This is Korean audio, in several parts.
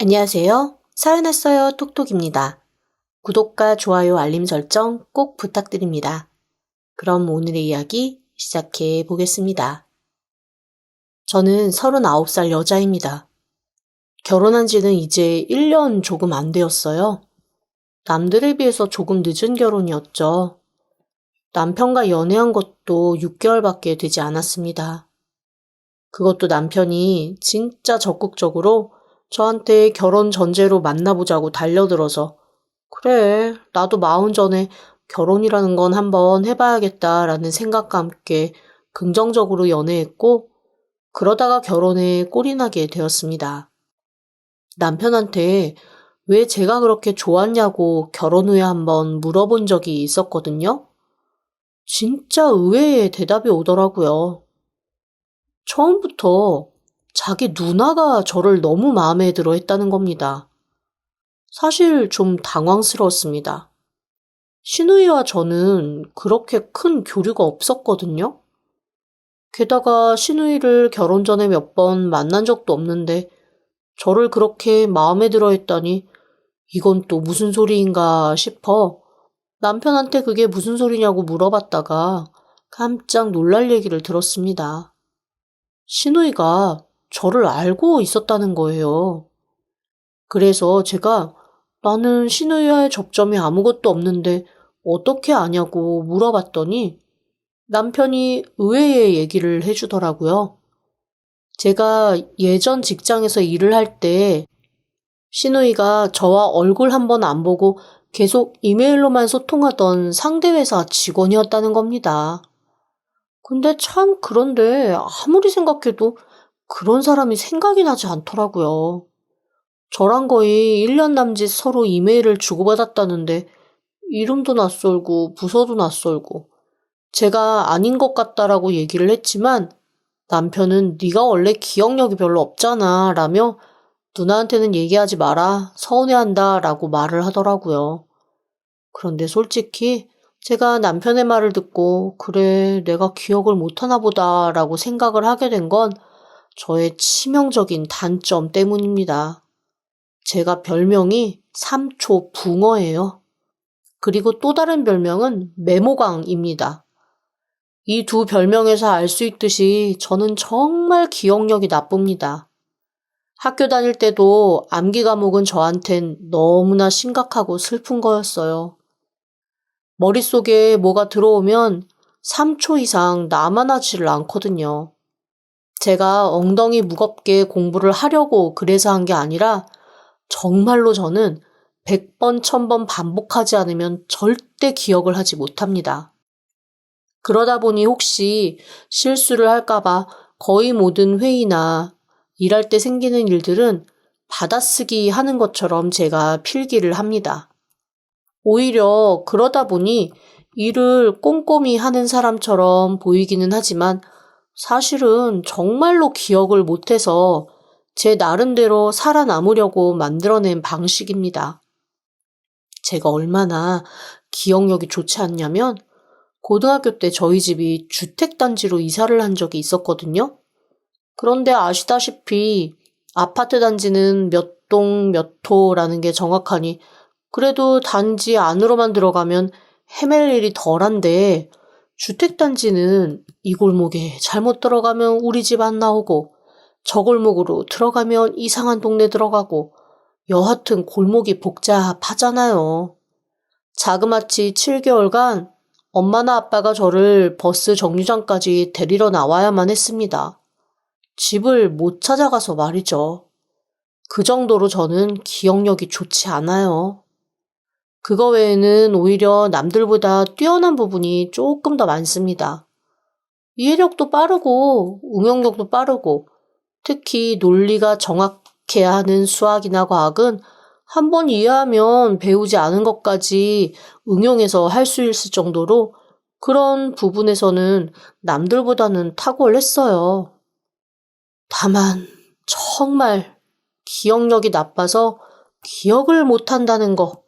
안녕하세요. 사연 왔어요. 톡톡입니다. 구독과 좋아요, 알림 설정 꼭 부탁드립니다. 그럼 오늘의 이야기 시작해 보겠습니다. 저는 39살 여자입니다. 결혼한 지는 이제 1년 조금 안 되었어요. 남들에 비해서 조금 늦은 결혼이었죠. 남편과 연애한 것도 6개월밖에 되지 않았습니다. 그것도 남편이 진짜 적극적으로 저한테 결혼 전제로 만나보자고 달려들어서 그래, 나도 40 전에 결혼이라는 건 한번 해봐야겠다라는 생각과 함께 긍정적으로 연애했고 그러다가 결혼에 꼴이 나게 되었습니다. 남편한테 왜 제가 그렇게 좋았냐고 결혼 후에 한번 물어본 적이 있었거든요. 진짜 의외의 대답이 오더라고요. 처음부터 자기 누나가 저를 너무 마음에 들어 했다는 겁니다. 사실 좀 당황스러웠습니다. 시누이와 저는 그렇게 큰 교류가 없었거든요. 게다가 시누이를 결혼 전에 몇 번 만난 적도 없는데 저를 그렇게 마음에 들어 했다니 이건 또 무슨 소리인가 싶어 남편한테 그게 무슨 소리냐고 물어봤다가 깜짝 놀랄 얘기를 들었습니다. 시누이가 저를 알고 있었다는 거예요. 그래서 제가 나는 시누이와의 접점이 아무것도 없는데 어떻게 아냐고 물어봤더니 남편이 의외의 얘기를 해주더라고요. 제가 예전 직장에서 일을 할 때 시누이가 저와 얼굴 한번 안 보고 계속 이메일로만 소통하던 상대 회사 직원이었다는 겁니다. 근데 참 그런데 아무리 생각해도 그런 사람이 생각이 나지 않더라고요. 저랑 거의 1년 남짓 서로 이메일을 주고받았다는데 이름도 낯설고 부서도 낯설고 제가 아닌 것 같다라고 얘기를 했지만 남편은 네가 원래 기억력이 별로 없잖아 라며 누나한테는 얘기하지 마라 서운해한다 라고 말을 하더라고요. 그런데 솔직히 제가 남편의 말을 듣고 그래 내가 기억을 못하나 보다 라고 생각을 하게 된 건 저의 치명적인 단점 때문입니다. 제가 별명이 삼초 붕어예요. 그리고 또 다른 별명은 메모광입니다. 이 두 별명에서 알 수 있듯이 저는 정말 기억력이 나쁩니다. 학교 다닐 때도 암기 과목은 저한텐 너무나 심각하고 슬픈 거였어요. 머릿속에 뭐가 들어오면 3초 이상 남아나지를 않거든요. 제가 엉덩이 무겁게 공부를 하려고 그래서 한 게 아니라 정말로 저는 100번, 1000번 반복하지 않으면 절대 기억을 하지 못합니다. 그러다 보니 혹시 실수를 할까봐 거의 모든 회의나 일할 때 생기는 일들은 받아쓰기 하는 것처럼 제가 필기를 합니다. 오히려 그러다 보니 일을 꼼꼼히 하는 사람처럼 보이기는 하지만 사실은 정말로 기억을 못해서 제 나름대로 살아남으려고 만들어낸 방식입니다. 제가 얼마나 기억력이 좋지 않냐면 고등학교 때 저희 집이 주택단지로 이사를 한 적이 있었거든요. 그런데 아시다시피 아파트 단지는 몇 동 몇 호라는 게 정확하니 그래도 단지 안으로만 들어가면 헤맬 일이 덜한데 주택단지는 이 골목에 잘못 들어가면 우리 집 안 나오고 저 골목으로 들어가면 이상한 동네 들어가고 여하튼 골목이 복잡하잖아요. 자그마치 7개월간 엄마나 아빠가 저를 버스 정류장까지 데리러 나와야만 했습니다. 집을 못 찾아가서 말이죠. 그 정도로 저는 기억력이 좋지 않아요. 그거 외에는 오히려 남들보다 뛰어난 부분이 조금 더 많습니다. 이해력도 빠르고 응용력도 빠르고 특히 논리가 정확해야 하는 수학이나 과학은 한 번 이해하면 배우지 않은 것까지 응용해서 할 수 있을 정도로 그런 부분에서는 남들보다는 탁월했어요. 다만 정말 기억력이 나빠서 기억을 못한다는 거,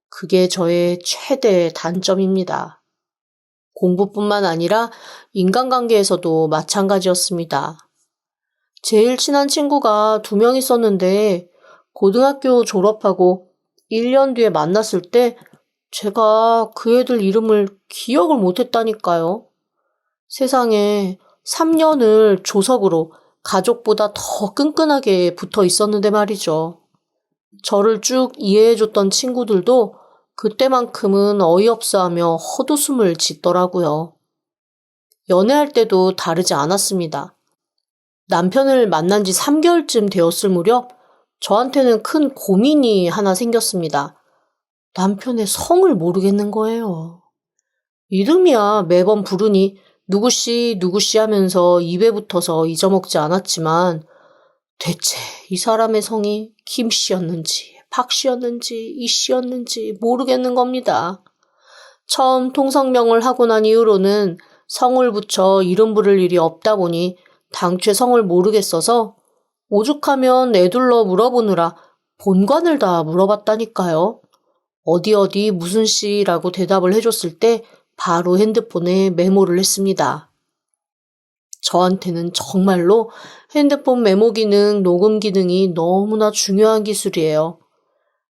그게 저의 최대 단점입니다. 공부뿐만 아니라 인간관계에서도 마찬가지였습니다. 제일 친한 친구가 2명 있었는데 고등학교 졸업하고 1년 뒤에 만났을 때 제가 그 애들 이름을 기억을 못했다니까요. 세상에 3년을 조석으로 가족보다 더 끈끈하게 붙어 있었는데 말이죠. 저를 쭉 이해해줬던 친구들도 그때만큼은 어이없어하며 헛웃음을 짓더라고요. 연애할 때도 다르지 않았습니다. 남편을 만난 지 3개월쯤 되었을 무렵 저한테는 큰 고민이 하나 생겼습니다. 남편의 성을 모르겠는 거예요. 이름이야 매번 부르니 누구씨 누구씨 하면서 입에 붙어서 잊어먹지 않았지만 대체 이 사람의 성이 김씨였는지 박씨였는지 이씨였는지 모르겠는 겁니다. 처음 통성명을 하고 난 이후로는 성을 붙여 이름 부를 일이 없다 보니 당최 성을 모르겠어서 오죽하면 애둘러 물어보느라 본관을 다 물어봤다니까요. 어디 무슨 씨라고 대답을 해줬을 때 바로 핸드폰에 메모를 했습니다. 저한테는 정말로 핸드폰 메모 기능, 녹음 기능이 너무나 중요한 기술이에요.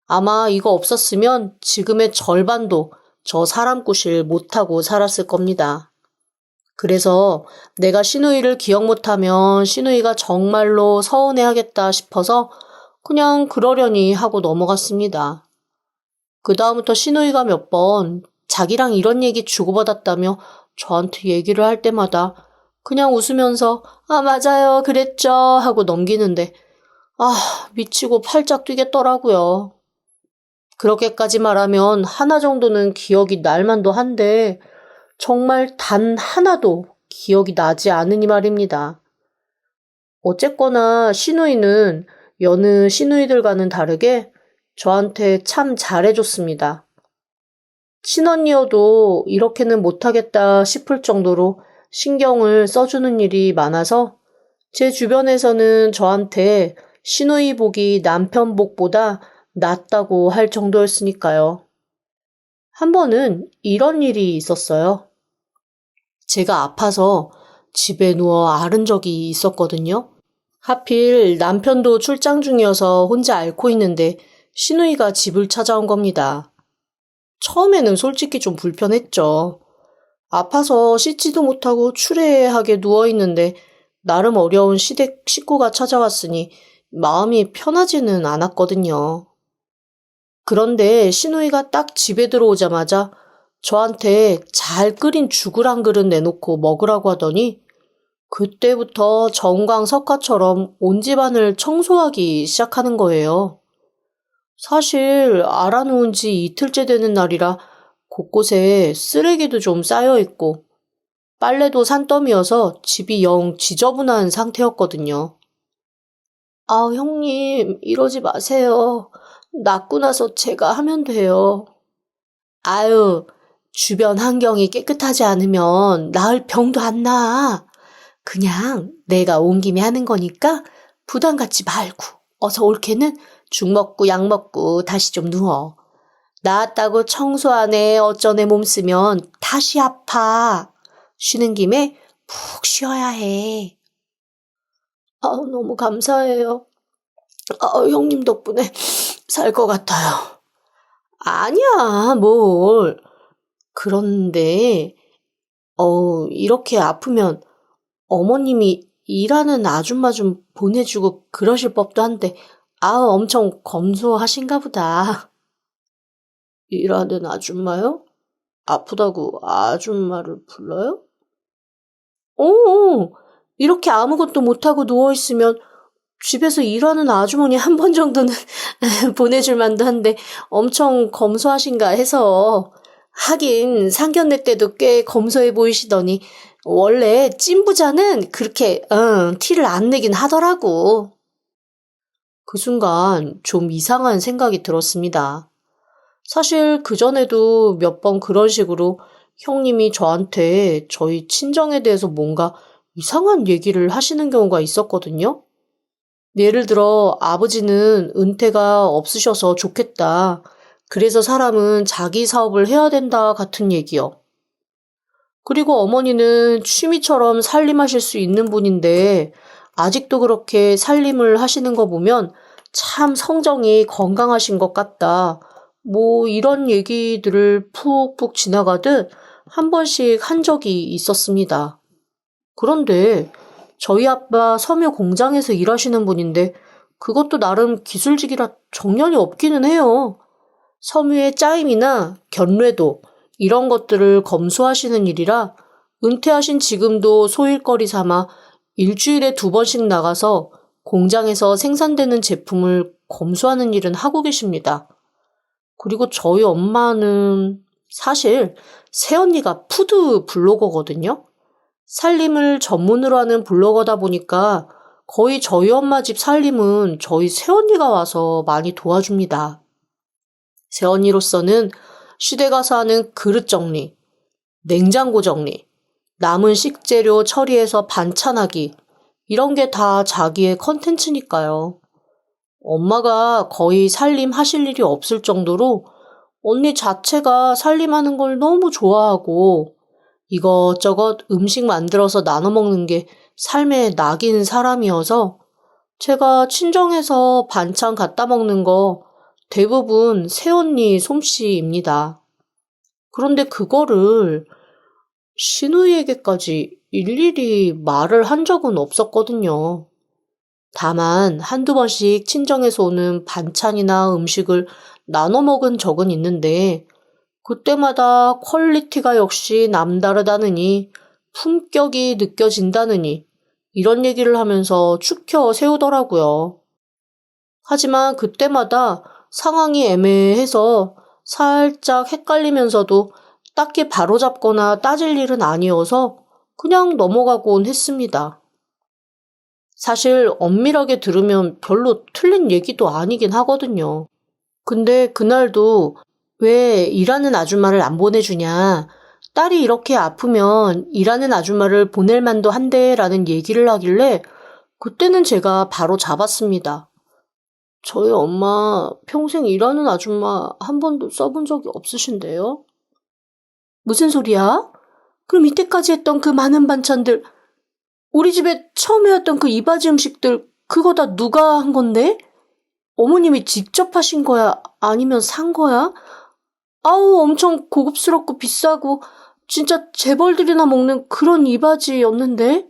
아마 이거 없었으면 지금의 절반도 저 사람 구실 못하고 살았을 겁니다. 그래서 내가 시누이를 기억 못하면 시누이가 정말로 서운해하겠다 싶어서 그냥 그러려니 하고 넘어갔습니다. 그 다음부터 시누이가 몇 번 자기랑 이런 얘기 주고받았다며 저한테 얘기를 할 때마다 그냥 웃으면서 아 맞아요 그랬죠 하고 넘기는데 미치고 팔짝 뛰겠더라고요. 그렇게까지 말하면 하나 정도는 기억이 날 만도 한데 정말 단 하나도 기억이 나지 않으니 말입니다. 어쨌거나 시누이는 여느 시누이들과는 다르게 저한테 참 잘해줬습니다. 친언니여도 이렇게는 못하겠다 싶을 정도로 신경을 써주는 일이 많아서 제 주변에서는 저한테 시누이 복이 남편 복보다 낫다고 할 정도였으니까요. 한 번은 이런 일이 있었어요. 제가 아파서 집에 누워 앓은 적이 있었거든요. 하필 남편도 출장 중이어서 혼자 앓고 있는데 시누이가 집을 찾아온 겁니다. 처음에는 솔직히 좀 불편했죠. 아파서 씻지도 못하고 추레하게 누워있는데 나름 어려운 식구가 찾아왔으니 마음이 편하지는 않았거든요. 그런데 시누이가 딱 집에 들어오자마자 저한테 잘 끓인 죽을 한 그릇 내놓고 먹으라고 하더니 그때부터 정광석화처럼 온 집안을 청소하기 시작하는 거예요. 사실 알아놓은 지 이틀째 되는 날이라 곳곳에 쓰레기도 좀 쌓여있고 빨래도 산더미여서 집이 영 지저분한 상태였거든요. 형님 이러지 마세요. 낫고 나서 제가 하면 돼요. 주변 환경이 깨끗하지 않으면 나을 병도 안 나. 그냥 내가 온 김에 하는 거니까 부담 갖지 말고 어서 올케는 죽 먹고 약 먹고 다시 좀 누워. 나았다고 청소 안 해 어쩌네 몸 쓰면 다시 아파. 쉬는 김에 푹 쉬어야 해. 너무 감사해요. 형님 덕분에 살 것 같아요. 아니야, 뭘. 그런데, 이렇게 아프면 어머님이 일하는 아줌마 좀 보내주고 그러실 법도 한데, 엄청 검소하신가 보다. 일하는 아줌마요? 아프다고 아줌마를 불러요? 이렇게 아무것도 못하고 누워있으면 집에서 일하는 아주머니 한 번 정도는 보내줄 만도 한데 엄청 검소하신가 해서 하긴 상견례 때도 꽤 검소해 보이시더니 원래 찐부자는 그렇게 티를 안 내긴 하더라고. 그 순간 좀 이상한 생각이 들었습니다. 사실 그전에도 몇 번 그런 식으로 형님이 저한테 저희 친정에 대해서 뭔가 이상한 얘기를 하시는 경우가 있었거든요. 예를 들어 아버지는 은퇴가 없으셔서 좋겠다. 그래서 사람은 자기 사업을 해야 된다 같은 얘기요. 그리고 어머니는 취미처럼 살림하실 수 있는 분인데 아직도 그렇게 살림을 하시는 거 보면 참 성정이 건강하신 것 같다. 뭐 이런 얘기들을 푹푹 지나가듯 한 번씩 한 적이 있었습니다. 그런데 저희 아빠 섬유 공장에서 일하시는 분인데 그것도 나름 기술직이라 정년이 없기는 해요. 섬유의 짜임이나 견뢰도 이런 것들을 검수하시는 일이라 은퇴하신 지금도 소일거리 삼아 일주일에 2번씩 나가서 공장에서 생산되는 제품을 검수하는 일은 하고 계십니다. 그리고 저희 엄마는 사실 새언니가 푸드 블로거거든요. 살림을 전문으로 하는 블로거다 보니까 거의 저희 엄마 집 살림은 저희 새언니가 와서 많이 도와줍니다. 새언니로서는 시댁 가서 하는 그릇 정리, 냉장고 정리, 남은 식재료 처리해서 반찬하기 이런 게 다 자기의 컨텐츠니까요. 엄마가 거의 살림 하실 일이 없을 정도로 언니 자체가 살림하는 걸 너무 좋아하고 이것저것 음식 만들어서 나눠 먹는 게 삶의 낙인 사람이어서 제가 친정에서 반찬 갖다 먹는 거 대부분 새언니 솜씨입니다. 그런데 그거를 시누이에게까지 일일이 말을 한 적은 없었거든요. 다만 한두 번씩 친정에서 오는 반찬이나 음식을 나눠 먹은 적은 있는데 그때마다 퀄리티가 역시 남다르다느니 품격이 느껴진다느니 이런 얘기를 하면서 추켜 세우더라고요. 하지만 그때마다 상황이 애매해서 살짝 헷갈리면서도 딱히 바로잡거나 따질 일은 아니어서 그냥 넘어가곤 했습니다. 사실 엄밀하게 들으면 별로 틀린 얘기도 아니긴 하거든요. 근데 그날도 왜 일하는 아줌마를 안 보내주냐, 딸이 이렇게 아프면 일하는 아줌마를 보낼 만도 한데라는 얘기를 하길래 그때는 제가 바로 잡았습니다. 저희 엄마 평생 일하는 아줌마 한 번도 써본 적이 없으신데요? 무슨 소리야? 그럼 이때까지 했던 그 많은 반찬들, 우리 집에 처음 해왔던 그 이바지 음식들, 그거 다 누가 한 건데? 어머님이 직접 하신 거야? 아니면 산 거야? 아우, 엄청 고급스럽고 비싸고 진짜 재벌들이나 먹는 그런 이바지였는데?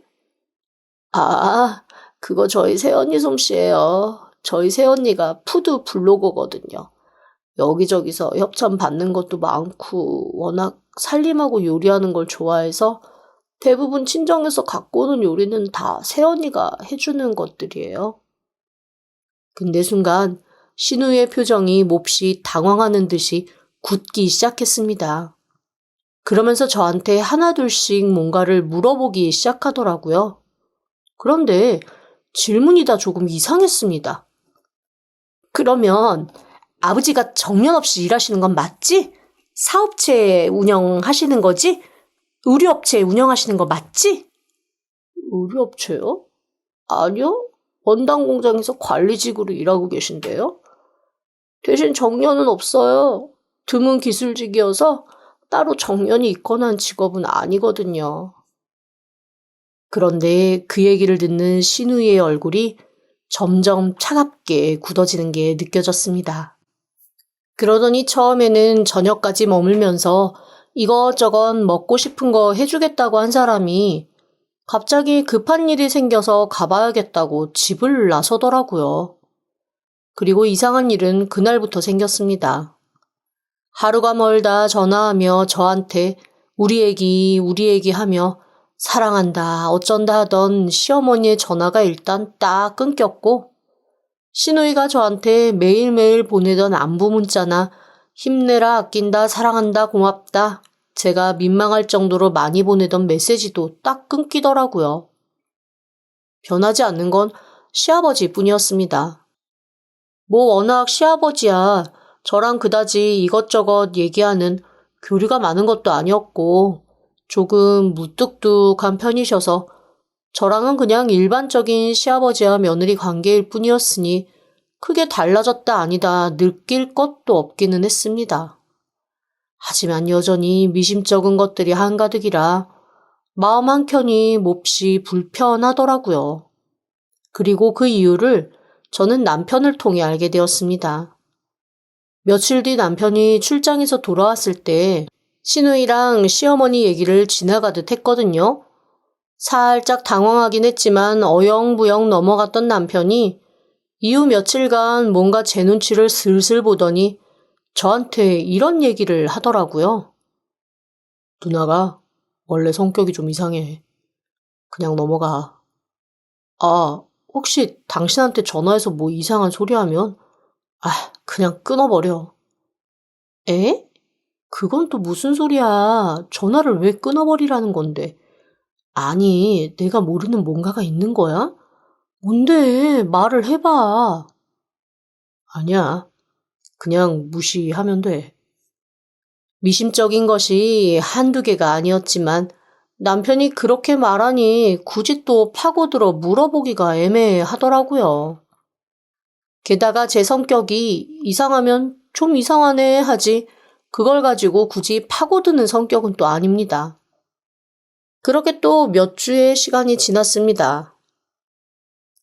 아, 그거 저희 새언니 솜씨예요. 저희 새언니가 푸드 블로거거든요. 여기저기서 협찬 받는 것도 많고 워낙 살림하고 요리하는 걸 좋아해서 대부분 친정에서 갖고 오는 요리는 다 새언니가 해주는 것들이에요. 근데 순간 신우의 표정이 몹시 당황하는 듯이 굳기 시작했습니다. 그러면서 저한테 하나둘씩 뭔가를 물어보기 시작하더라고요. 그런데 질문이 다 조금 이상했습니다. 그러면 아버지가 정년 없이 일하시는 건 맞지? 사업체 운영하시는 거지? 의류업체 운영하시는 거 맞지? 의류업체요? 아니요. 원단 공장에서 관리직으로 일하고 계신데요. 대신 정년은 없어요. 드문 기술직이어서 따로 정년이 있거나 한 직업은 아니거든요. 그런데 그 얘기를 듣는 신우이의 얼굴이 점점 차갑게 굳어지는 게 느껴졌습니다. 그러더니 처음에는 저녁까지 머물면서 이것저것 먹고 싶은 거 해주겠다고 한 사람이 갑자기 급한 일이 생겨서 가봐야겠다고 집을 나서더라고요. 그리고 이상한 일은 그날부터 생겼습니다. 하루가 멀다 전화하며 저한테 우리 애기 하며 사랑한다 어쩐다 하던 시어머니의 전화가 일단 딱 끊겼고 시누이가 저한테 매일매일 보내던 안부 문자나 힘내라 아낀다 사랑한다 고맙다 제가 민망할 정도로 많이 보내던 메시지도 딱 끊기더라고요. 변하지 않는 건 시아버지뿐이었습니다. 뭐 워낙 시아버지야 저랑 그다지 이것저것 얘기하는 교류가 많은 것도 아니었고 조금 무뚝뚝한 편이셔서 저랑은 그냥 일반적인 시아버지와 며느리 관계일 뿐이었으니 크게 달라졌다 아니다 느낄 것도 없기는 했습니다. 하지만 여전히 미심쩍은 것들이 한가득이라 마음 한켠이 몹시 불편하더라고요. 그리고 그 이유를 저는 남편을 통해 알게 되었습니다. 며칠 뒤 남편이 출장에서 돌아왔을 때 시누이랑 시어머니 얘기를 지나가듯 했거든요. 살짝 당황하긴 했지만 어영부영 넘어갔던 남편이 이후 며칠간 뭔가 제 눈치를 슬슬 보더니 저한테 이런 얘기를 하더라고요. 누나가 원래 성격이 좀 이상해. 그냥 넘어가. 아, 혹시 당신한테 전화해서 뭐 이상한 소리 하면 그냥 끊어버려. 에? 그건 또 무슨 소리야. 전화를 왜 끊어버리라는 건데. 아니, 내가 모르는 뭔가가 있는 거야? 뭔데? 말을 해봐. 아니야. 그냥 무시하면 돼. 미심쩍인 것이 한두 개가 아니었지만 남편이 그렇게 말하니 굳이 또 파고들어 물어보기가 애매하더라고요. 게다가 제 성격이 이상하면 좀 이상하네 하지 그걸 가지고 굳이 파고드는 성격은 또 아닙니다. 그렇게 또 몇 주의 시간이 지났습니다.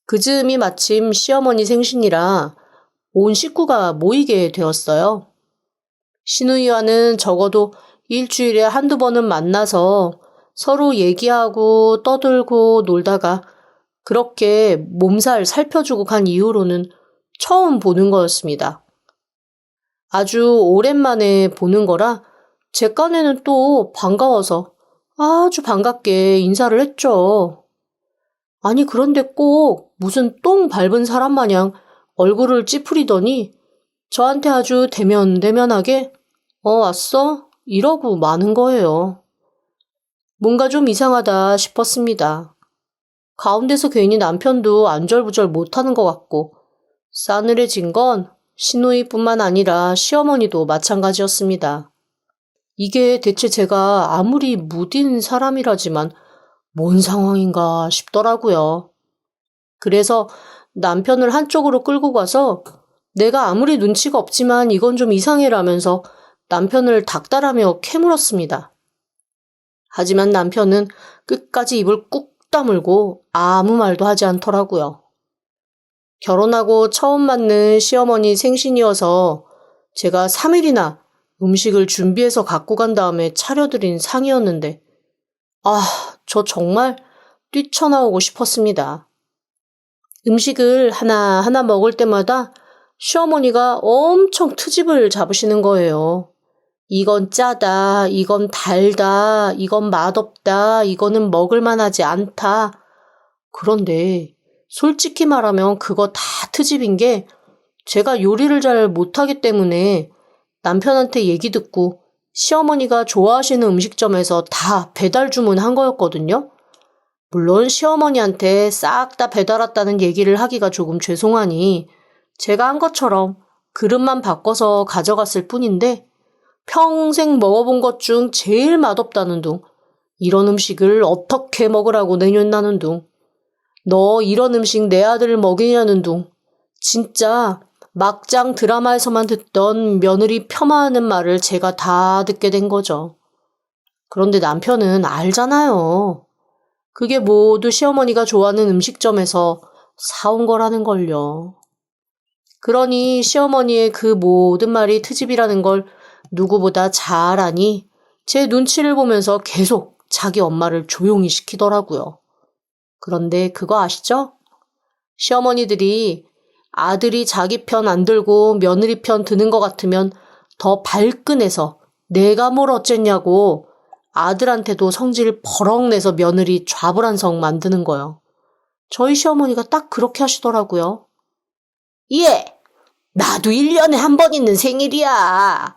그 즈음이 마침 시어머니 생신이라 온 식구가 모이게 되었어요. 시누이와는 적어도 일주일에 한두 번은 만나서 서로 얘기하고 떠들고 놀다가 그렇게 몸살 살펴주고 간 이후로는 처음 보는 거였습니다. 아주 오랜만에 보는 거라 제 깐에는 또 반가워서 아주 반갑게 인사를 했죠. 아니 그런데 꼭 무슨 똥 밟은 사람 마냥 얼굴을 찌푸리더니 저한테 아주 대면대면하게 왔어? 이러고 마는 거예요. 뭔가 좀 이상하다 싶었습니다. 가운데서 괜히 남편도 안절부절 못하는 것 같고 싸늘해진 건 시누이뿐만 아니라 시어머니도 마찬가지였습니다. 이게 대체 제가 아무리 무딘 사람이라지만 뭔 상황인가 싶더라고요. 그래서 남편을 한쪽으로 끌고 가서 내가 아무리 눈치가 없지만 이건 좀 이상해라면서 남편을 닥달하며 캐물었습니다. 하지만 남편은 끝까지 입을 꾹 다물고 아무 말도 하지 않더라고요. 결혼하고 처음 맞는 시어머니 생신이어서 제가 3일이나 음식을 준비해서 갖고 간 다음에 차려드린 상이었는데 저 정말 뛰쳐나오고 싶었습니다. 음식을 하나하나 먹을 때마다 시어머니가 엄청 트집을 잡으시는 거예요. 이건 짜다, 이건 달다, 이건 맛없다, 이거는 먹을만하지 않다. 그런데 솔직히 말하면 그거 다 트집인 게 제가 요리를 잘 못하기 때문에 남편한테 얘기 듣고 시어머니가 좋아하시는 음식점에서 다 배달 주문한 거였거든요. 물론 시어머니한테 싹 다 배달 왔다는 얘기를 하기가 조금 죄송하니 제가 한 것처럼 그릇만 바꿔서 가져갔을 뿐인데 평생 먹어본 것 중 제일 맛없다는 둥, 이런 음식을 어떻게 먹으라고 내년다는 둥, 너 이런 음식 내 아들을 먹이냐는 둥, 진짜 막장 드라마에서만 듣던 며느리 폄하하는 말을 제가 다 듣게 된 거죠. 그런데 남편은 알잖아요. 그게 모두 시어머니가 좋아하는 음식점에서 사온 거라는 걸요. 그러니 시어머니의 그 모든 말이 트집이라는 걸 누구보다 잘 아니 제 눈치를 보면서 계속 자기 엄마를 조용히 시키더라고요. 그런데 그거 아시죠? 시어머니들이 아들이 자기 편 안 들고 며느리 편 드는 것 같으면 더 발끈해서 내가 뭘 어쨌냐고 아들한테도 성질 버럭 내서 며느리 좌불안성 만드는 거요. 저희 시어머니가 딱 그렇게 하시더라고요. 예, 나도 1년에 한 번 있는 생일이야.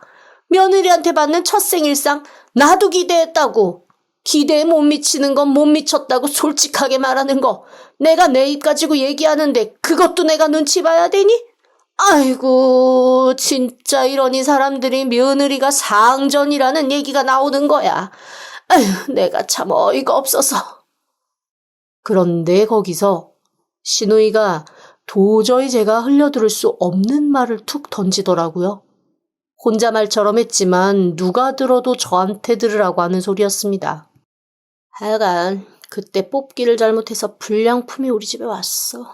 며느리한테 받는 첫 생일상 나도 기대했다고. 기대에 못 미치는 건 못 미쳤다고 솔직하게 말하는 거 내가 내 입 가지고 얘기하는데 그것도 내가 눈치 봐야 되니? 아이고 진짜 이러니 사람들이 며느리가 상전이라는 얘기가 나오는 거야. 아휴 내가 참 어이가 없어서. 그런데 거기서 시누이가 도저히 제가 흘려들을 수 없는 말을 툭 던지더라고요. 혼자 말처럼 했지만 누가 들어도 저한테 들으라고 하는 소리였습니다. 하여간 그때 뽑기를 잘못해서 불량품이 우리 집에 왔어.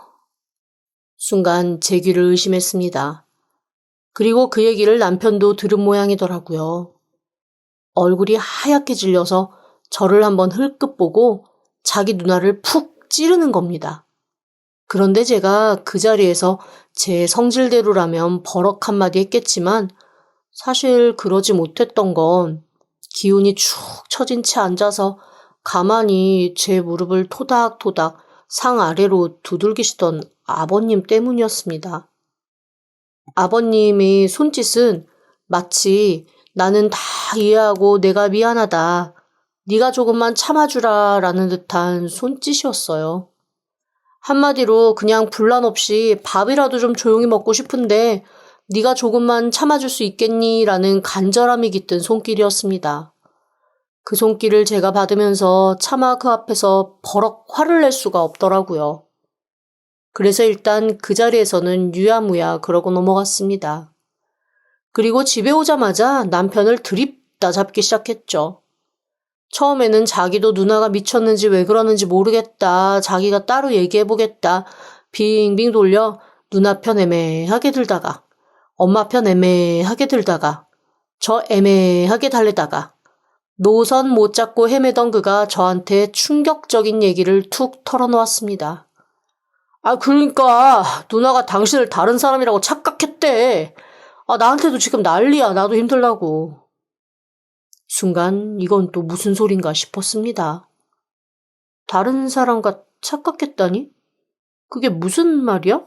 순간 제 귀를 의심했습니다. 그리고 그 얘기를 남편도 들은 모양이더라고요. 얼굴이 하얗게 질려서 저를 한번 흘끗 보고 자기 누나를 푹 찌르는 겁니다. 그런데 제가 그 자리에서 제 성질대로라면 버럭 한마디 했겠지만 사실 그러지 못했던 건 기운이 축 처진 채 앉아서 가만히 제 무릎을 토닥토닥 상 아래로 두들기시던 아버님 때문이었습니다. 아버님의 손짓은 마치 나는 다 이해하고 내가 미안하다. 네가 조금만 참아주라 라는 듯한 손짓이었어요. 한마디로 그냥 분란 없이 밥이라도 좀 조용히 먹고 싶은데 네가 조금만 참아줄 수 있겠니? 라는 간절함이 깃든 손길이었습니다. 그 손길을 제가 받으면서 차마 그 앞에서 버럭 화를 낼 수가 없더라고요. 그래서 일단 그 자리에서는 유야무야 그러고 넘어갔습니다. 그리고 집에 오자마자 남편을 들이다 잡기 시작했죠. 처음에는 자기도 누나가 미쳤는지 왜 그러는지 모르겠다. 자기가 따로 얘기해보겠다. 빙빙 돌려 누나 편 애매하게 들다가 엄마 편 애매하게 들다가 저 애매하게 달래다가 노선 못 잡고 헤매던 그가 저한테 충격적인 얘기를 툭 털어놓았습니다. 그러니까 누나가 당신을 다른 사람이라고 착각했대. 나한테도 지금 난리야. 나도 힘들다고. 순간 이건 또 무슨 소린가 싶었습니다. 다른 사람과 착각했다니? 그게 무슨 말이야?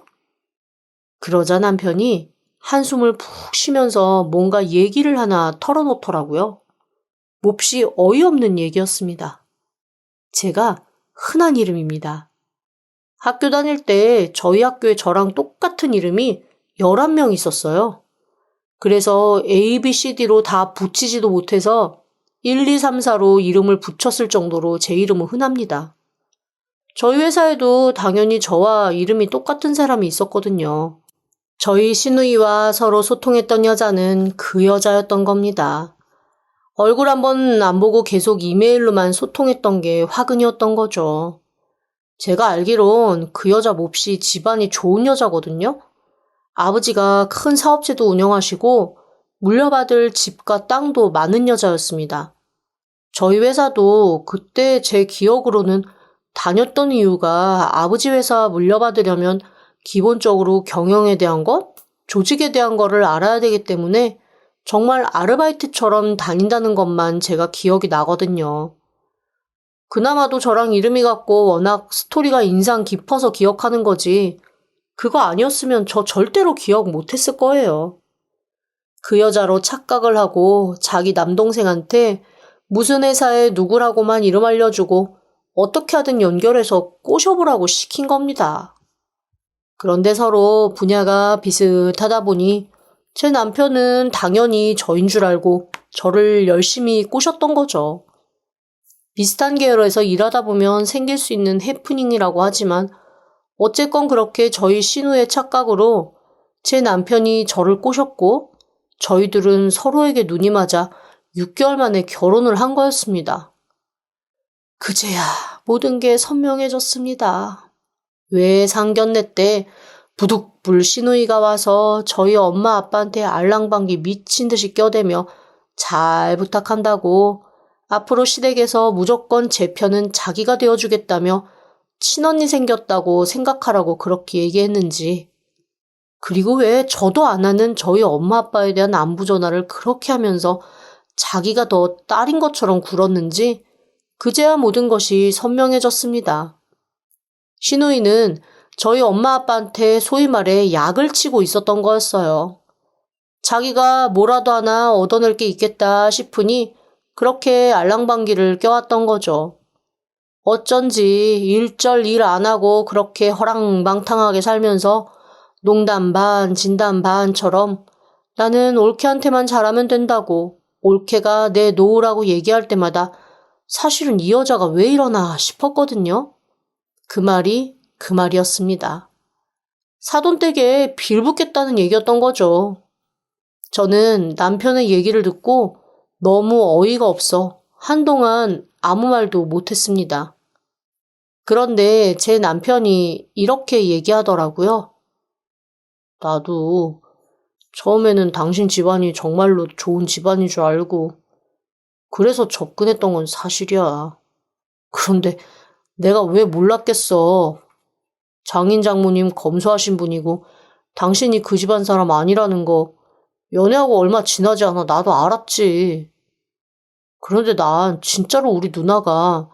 그러자 남편이 한숨을 푹 쉬면서 뭔가 얘기를 하나 털어놓더라고요. 몹시 어이없는 얘기였습니다. 제가 흔한 이름입니다. 학교 다닐 때 저희 학교에 저랑 똑같은 이름이 11명 있었어요. 그래서 A, B, C, D로 다 붙이지도 못해서 1, 2, 3, 4로 이름을 붙였을 정도로 제 이름은 흔합니다. 저희 회사에도 당연히 저와 이름이 똑같은 사람이 있었거든요. 저희 시누이와 서로 소통했던 여자는 그 여자였던 겁니다. 얼굴 한번 안 보고 계속 이메일로만 소통했던 게 화근이었던 거죠. 제가 알기론 그 여자 몹시 집안이 좋은 여자거든요. 아버지가 큰 사업체도 운영하시고 물려받을 집과 땅도 많은 여자였습니다. 저희 회사도 그때 제 기억으로는 다녔던 이유가 아버지 회사 물려받으려면 기본적으로 경영에 대한 것, 조직에 대한 거를 알아야 되기 때문에 정말 아르바이트처럼 다닌다는 것만 제가 기억이 나거든요. 그나마도 저랑 이름이 같고 워낙 스토리가 인상 깊어서 기억하는 거지 그거 아니었으면 저 절대로 기억 못했을 거예요. 그 여자로 착각을 하고 자기 남동생한테 무슨 회사에 누구라고만 이름 알려주고 어떻게 하든 연결해서 꼬셔보라고 시킨 겁니다. 그런데 서로 분야가 비슷하다 보니 제 남편은 당연히 저인 줄 알고 저를 열심히 꼬셨던 거죠. 비슷한 계열에서 일하다 보면 생길 수 있는 해프닝이라고 하지만 어쨌건 그렇게 저희 신우의 착각으로 제 남편이 저를 꼬셨고 저희들은 서로에게 눈이 맞아 6개월 만에 결혼을 한 거였습니다. 그제야 모든 게 선명해졌습니다. 왜 상견례 때 부득불 시누이가 와서 저희 엄마 아빠한테 알랑방귀 미친 듯이 껴대며 잘 부탁한다고 앞으로 시댁에서 무조건 제 편은 자기가 되어주겠다며 친언니 생겼다고 생각하라고 그렇게 얘기했는지, 그리고 왜 저도 안 하는 저희 엄마 아빠에 대한 안부 전화를 그렇게 하면서 자기가 더 딸인 것처럼 굴었는지 그제야 모든 것이 선명해졌습니다. 시누이는 저희 엄마 아빠한테 소위 말해 약을 치고 있었던 거였어요. 자기가 뭐라도 하나 얻어낼 게 있겠다 싶으니 그렇게 알랑방귀를 껴왔던 거죠. 어쩐지 일절 일 안 하고 그렇게 허랑방탕하게 살면서 농담 반 진담 반처럼 나는 올케한테만 잘하면 된다고 올케가 내 노우라고 얘기할 때마다 사실은 이 여자가 왜 이러나 싶었거든요. 그 말이 그 말이었습니다. 사돈댁에 빌붙겠다는 얘기였던 거죠. 저는 남편의 얘기를 듣고 너무 어이가 없어 한동안 아무 말도 못했습니다. 그런데 제 남편이 이렇게 얘기하더라고요. 나도 처음에는 당신 집안이 정말로 좋은 집안인 줄 알고 그래서 접근했던 건 사실이야. 그런데 내가 왜 몰랐겠어. 장인 장모님 검소하신 분이고 당신이 그 집안 사람 아니라는 거 연애하고 얼마 지나지 않아 나도 알았지. 그런데 난 진짜로 우리 누나가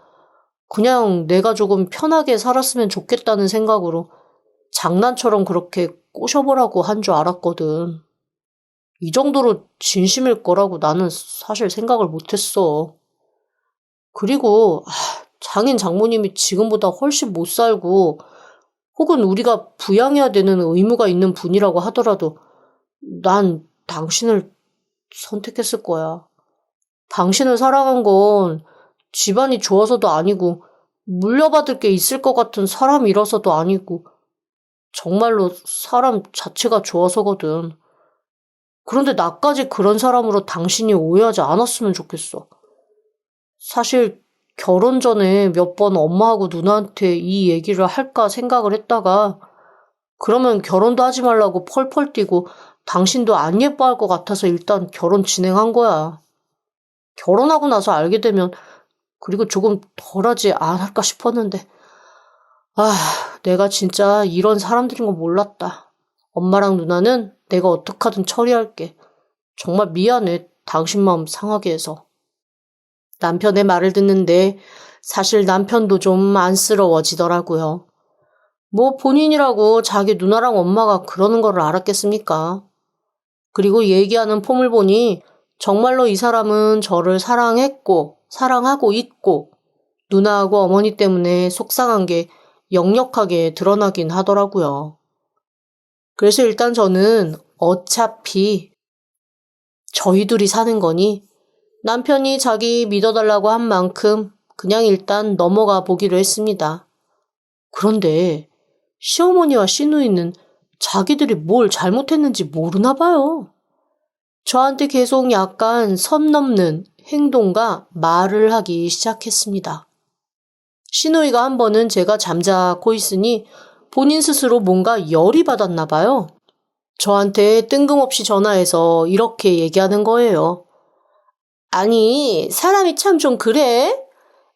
그냥 내가 조금 편하게 살았으면 좋겠다는 생각으로 장난처럼 그렇게 꼬셔보라고 한 줄 알았거든. 이 정도로 진심일 거라고 나는 사실 생각을 못했어. 그리고 장인 장모님이 지금보다 훨씬 못 살고 혹은 우리가 부양해야 되는 의무가 있는 분이라고 하더라도 난 당신을 선택했을 거야. 당신을 사랑한 건 집안이 좋아서도 아니고 물려받을 게 있을 것 같은 사람이라서도 아니고 정말로 사람 자체가 좋아서거든. 그런데 나까지 그런 사람으로 당신이 오해하지 않았으면 좋겠어. 사실 결혼 전에 몇 번 엄마하고 누나한테 이 얘기를 할까 생각을 했다가 그러면 결혼도 하지 말라고 펄펄 뛰고 당신도 안 예뻐할 것 같아서 일단 결혼 진행한 거야. 결혼하고 나서 알게 되면 그리고 조금 덜하지 않을까 싶었는데 내가 진짜 이런 사람들인 거 몰랐다. 엄마랑 누나는 내가 어떡하든 처리할게. 정말 미안해. 당신 마음 상하게 해서. 남편의 말을 듣는데 사실 남편도 좀 안쓰러워지더라고요. 뭐 본인이라고 자기 누나랑 엄마가 그러는 거를 알았겠습니까? 그리고 얘기하는 폼을 보니 정말로 이 사람은 저를 사랑했고 사랑하고 있고 누나하고 어머니 때문에 속상한 게 역력하게 드러나긴 하더라고요. 그래서 일단 저는 어차피 저희 둘이 사는 거니 남편이 자기 믿어달라고 한 만큼 그냥 일단 넘어가 보기로 했습니다. 그런데 시어머니와 시누이는 자기들이 뭘 잘못했는지 모르나 봐요. 저한테 계속 약간 선 넘는 행동과 말을 하기 시작했습니다. 시누이가 한 번은 제가 잠자코 있으니 본인 스스로 뭔가 열이 받았나 봐요. 저한테 뜬금없이 전화해서 이렇게 얘기하는 거예요. 아니, 사람이 참 좀 그래?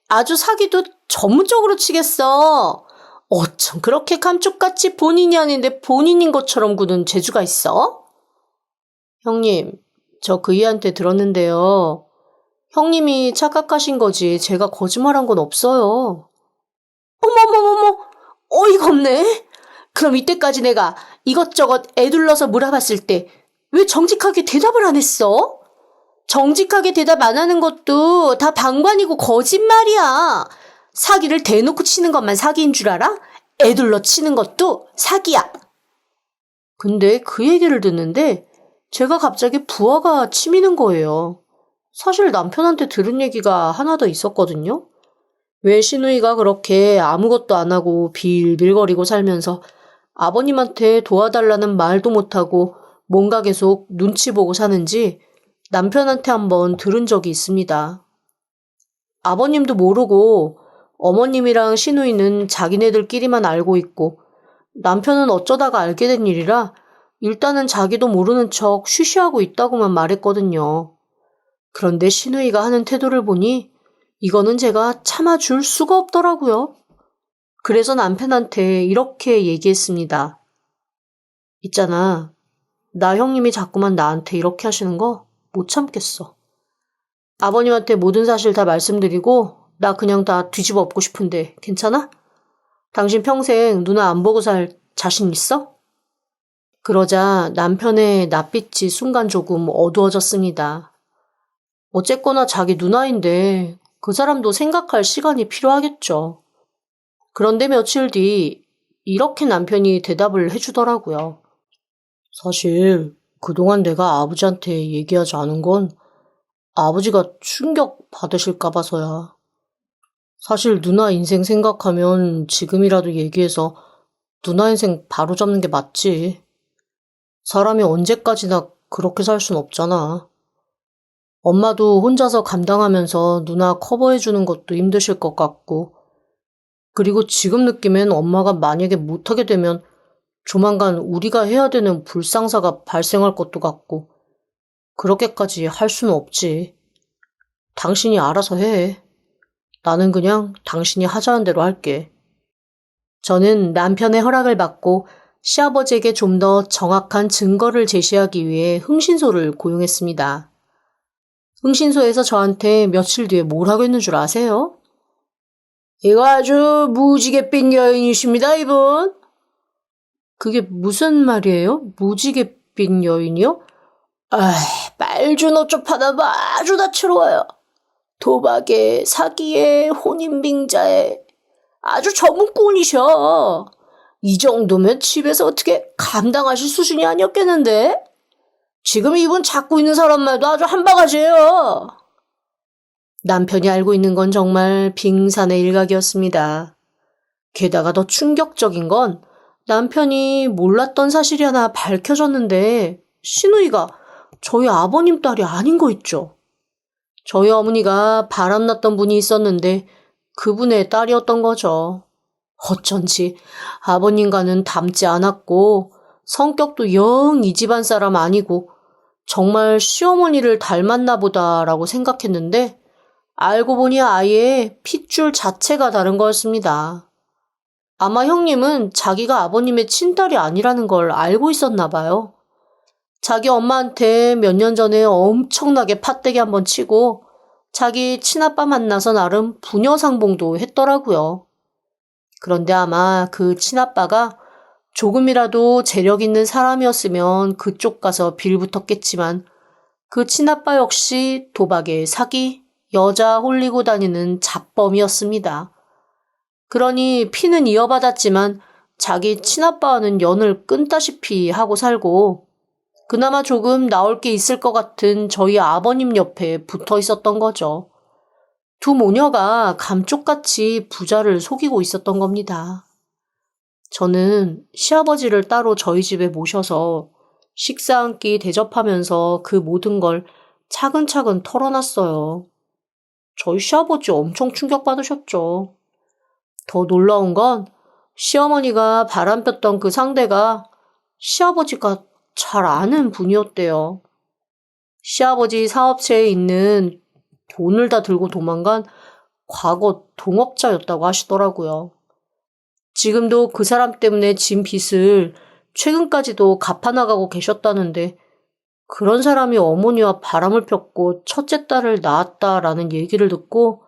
아주 사기도 전문적으로 치겠어. 어쩜 그렇게 감쪽같이 본인이 아닌데 본인인 것처럼 구는 재주가 있어? 형님, 저 그이한테 들었는데요. 형님이 착각하신 거지 제가 거짓말한 건 없어요. 어머머머머, 어이가 없네. 그럼 이때까지 내가 이것저것 애둘러서 물어봤을 때 왜 정직하게 대답을 안 했어? 정직하게 대답 안 하는 것도 다 방관이고 거짓말이야. 사기를 대놓고 치는 것만 사기인 줄 알아? 애둘러 치는 것도 사기야. 근데 그 얘기를 듣는데 제가 갑자기 부하가 치미는 거예요. 사실 남편한테 들은 얘기가 하나 더 있었거든요. 왜 시누이가 그렇게 아무것도 안 하고 빌빌거리고 살면서 아버님한테 도와달라는 말도 못하고 뭔가 계속 눈치 보고 사는지 남편한테 한번 들은 적이 있습니다. 아버님도 모르고 어머님이랑 시누이는 자기네들끼리만 알고 있고 남편은 어쩌다가 알게 된 일이라 일단은 자기도 모르는 척 쉬쉬하고 있다고만 말했거든요. 그런데 시누이가 하는 태도를 보니 이거는 제가 참아줄 수가 없더라고요. 그래서 남편한테 이렇게 얘기했습니다. 있잖아, 나 형님이 자꾸만 나한테 이렇게 하시는 거 못 참겠어. 아버님한테 모든 사실 다 말씀드리고 나 그냥 다 뒤집어 엎고 싶은데 괜찮아? 당신 평생 누나 안 보고 살 자신 있어? 그러자 남편의 낯빛이 순간 조금 어두워졌습니다. 어쨌거나 자기 누나인데 그 사람도 생각할 시간이 필요하겠죠. 그런데 며칠 뒤 이렇게 남편이 대답을 해주더라고요. 사실 그동안 내가 아버지한테 얘기하지 않은 건 아버지가 충격 받으실까 봐서야. 사실 누나 인생 생각하면 지금이라도 얘기해서 누나 인생 바로잡는 게 맞지. 사람이 언제까지나 그렇게 살 순 없잖아. 엄마도 혼자서 감당하면서 누나 커버해주는 것도 힘드실 것 같고, 그리고 지금 느낌엔 엄마가 만약에 못하게 되면 조만간 우리가 해야 되는 불상사가 발생할 것도 같고 그렇게까지 할 수는 없지. 당신이 알아서 해. 나는 그냥 당신이 하자는 대로 할게. 저는 남편의 허락을 받고 시아버지에게 좀 더 정확한 증거를 제시하기 위해 흥신소를 고용했습니다. 흥신소에서 저한테 며칠 뒤에 뭘 하고 있는 줄 아세요? 이거 아주 무지갯빛 여인이십니다, 이분. 그게 무슨 말이에요? 무지갯빛 여인이요? 빨준 옷 좀 하나 봐. 아주 다채로워요. 도박에, 사기에, 혼인빙자에 아주 전문꾼이셔. 이 정도면 집에서 어떻게 감당하실 수준이 아니었겠는데? 지금 이분 잡고 있는 사람만도 아주 한 바가지예요. 남편이 알고 있는 건 정말 빙산의 일각이었습니다. 게다가 더 충격적인 건 남편이 몰랐던 사실이 하나 밝혀졌는데 시누이가 저희 아버님 딸이 아닌 거 있죠. 저희 어머니가 바람났던 분이 있었는데 그분의 딸이었던 거죠. 어쩐지 아버님과는 닮지 않았고 성격도 영 이 집안 사람 아니고 정말 시어머니를 닮았나 보다라고 생각했는데 알고 보니 아예 핏줄 자체가 다른 거였습니다. 아마 형님은 자기가 아버님의 친딸이 아니라는 걸 알고 있었나 봐요. 자기 엄마한테 몇 년 전에 엄청나게 팥대기 한번 치고 자기 친아빠 만나서 나름 부녀상봉도 했더라고요. 그런데 아마 그 친아빠가 조금이라도 재력 있는 사람이었으면 그쪽 가서 빌붙었겠지만 그 친아빠 역시 도박에 사기, 여자 홀리고 다니는 잡범이었습니다. 그러니 피는 이어받았지만 자기 친아빠와는 연을 끊다시피 하고 살고 그나마 조금 나올 게 있을 것 같은 저희 아버님 옆에 붙어 있었던 거죠. 두 모녀가 감쪽같이 부자를 속이고 있었던 겁니다. 저는 시아버지를 따로 저희 집에 모셔서 식사 한 끼 대접하면서 그 모든 걸 차근차근 털어놨어요. 저희 시아버지 엄청 충격받으셨죠. 더 놀라운 건 시어머니가 바람폈던 그 상대가 시아버지가 잘 아는 분이었대요. 시아버지 사업체에 있는 돈을 다 들고 도망간 과거 동업자였다고 하시더라고요. 지금도 그 사람 때문에 진 빚을 최근까지도 갚아나가고 계셨다는데 그런 사람이 어머니와 바람을 폈고 첫째 딸을 낳았다라는 얘기를 듣고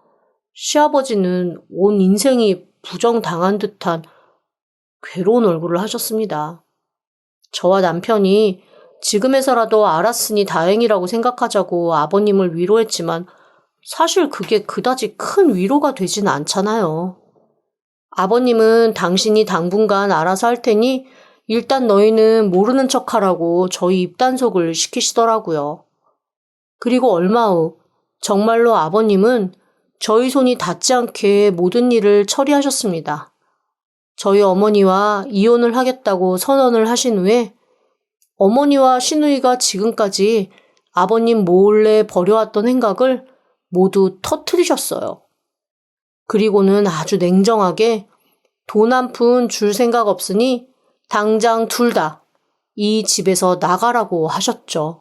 시아버지는 온 인생이 부정당한 듯한 괴로운 얼굴을 하셨습니다. 저와 남편이 지금에서라도 알았으니 다행이라고 생각하자고 아버님을 위로했지만 사실 그게 그다지 큰 위로가 되진 않잖아요. 아버님은 당신이 당분간 알아서 할 테니 일단 너희는 모르는 척하라고 저희 입단속을 시키시더라고요. 그리고 얼마 후 정말로 아버님은 저희 손이 닿지 않게 모든 일을 처리하셨습니다. 저희 어머니와 이혼을 하겠다고 선언을 하신 후에 어머니와 시누이가 지금까지 아버님 몰래 버려왔던 행각을 모두 터뜨리셨어요. 그리고는 아주 냉정하게 돈 한 푼 줄 생각 없으니 당장 둘 다 이 집에서 나가라고 하셨죠.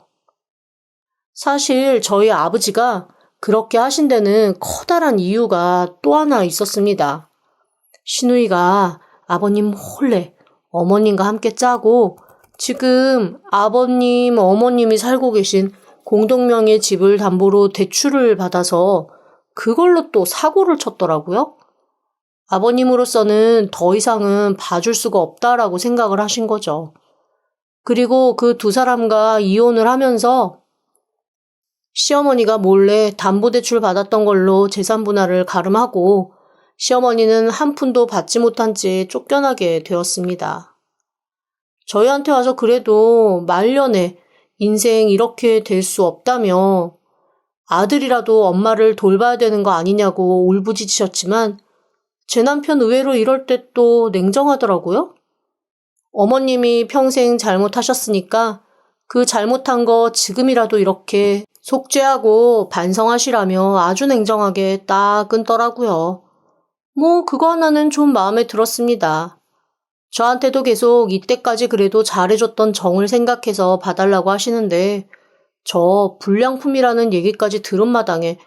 사실 저희 아버지가 그렇게 하신 데는 커다란 이유가 또 하나 있었습니다. 시누이가 아버님 몰래 어머님과 함께 짜고 지금 아버님, 어머님이 살고 계신 공동명의 집을 담보로 대출을 받아서 그걸로 또 사고를 쳤더라고요. 아버님으로서는 더 이상은 봐줄 수가 없다라고 생각을 하신 거죠. 그리고 그 두 사람과 이혼을 하면서 시어머니가 몰래 담보대출 받았던 걸로 재산 분할을 가름하고 시어머니는 한 푼도 받지 못한 채 쫓겨나게 되었습니다. 저희한테 와서 그래도 말년에 인생 이렇게 될 수 없다며 아들이라도 엄마를 돌봐야 되는 거 아니냐고 울부짖으셨지만 제 남편 의외로 이럴 때 또 냉정하더라고요. 어머님이 평생 잘못하셨으니까 그 잘못한 거 지금이라도 이렇게 속죄하고 반성하시라며 아주 냉정하게 딱 끊더라고요. 그거 하나는 좀 마음에 들었습니다. 저한테도 계속 이때까지 그래도 잘해줬던 정을 생각해서 봐달라고 하시는데 저 불량품이라는 얘기까지 들은 마당에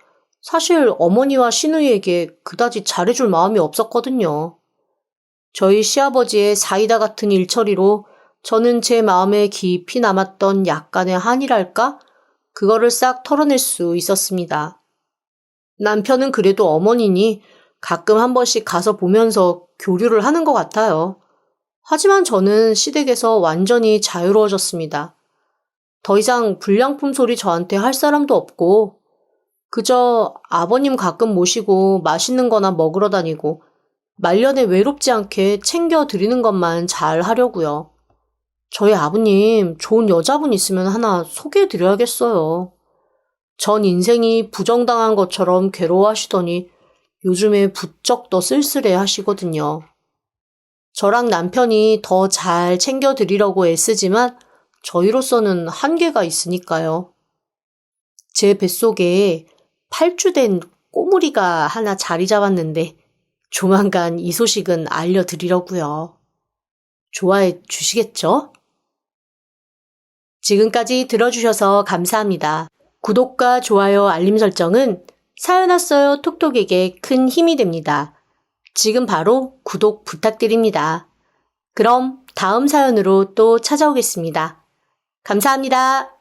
사실 어머니와 시누이에게 그다지 잘해줄 마음이 없었거든요. 저희 시아버지의 사이다 같은 일처리로 저는 제 마음에 깊이 남았던 약간의 한이랄까? 그거를 싹 털어낼 수 있었습니다. 남편은 그래도 어머니니 가끔 한 번씩 가서 보면서 교류를 하는 것 같아요. 하지만 저는 시댁에서 완전히 자유로워졌습니다. 더 이상 불량품 소리 저한테 할 사람도 없고 그저 아버님 가끔 모시고 맛있는 거나 먹으러 다니고 말년에 외롭지 않게 챙겨드리는 것만 잘 하려고요. 저희 아버님 좋은 여자분 있으면 하나 소개해드려야겠어요. 전 인생이 부정당한 것처럼 괴로워하시더니 요즘에 부쩍 더 쓸쓸해 하시거든요. 저랑 남편이 더 잘 챙겨드리려고 애쓰지만 저희로서는 한계가 있으니까요. 제 뱃속에 8주 된 꼬물이가 하나 자리 잡았는데 조만간 이 소식은 알려드리려고요. 좋아해 주시겠죠? 지금까지 들어주셔서 감사합니다. 구독과 좋아요, 알림 설정은 사연 왔어요 톡톡에게 큰 힘이 됩니다. 지금 바로 구독 부탁드립니다. 그럼 다음 사연으로 또 찾아오겠습니다. 감사합니다.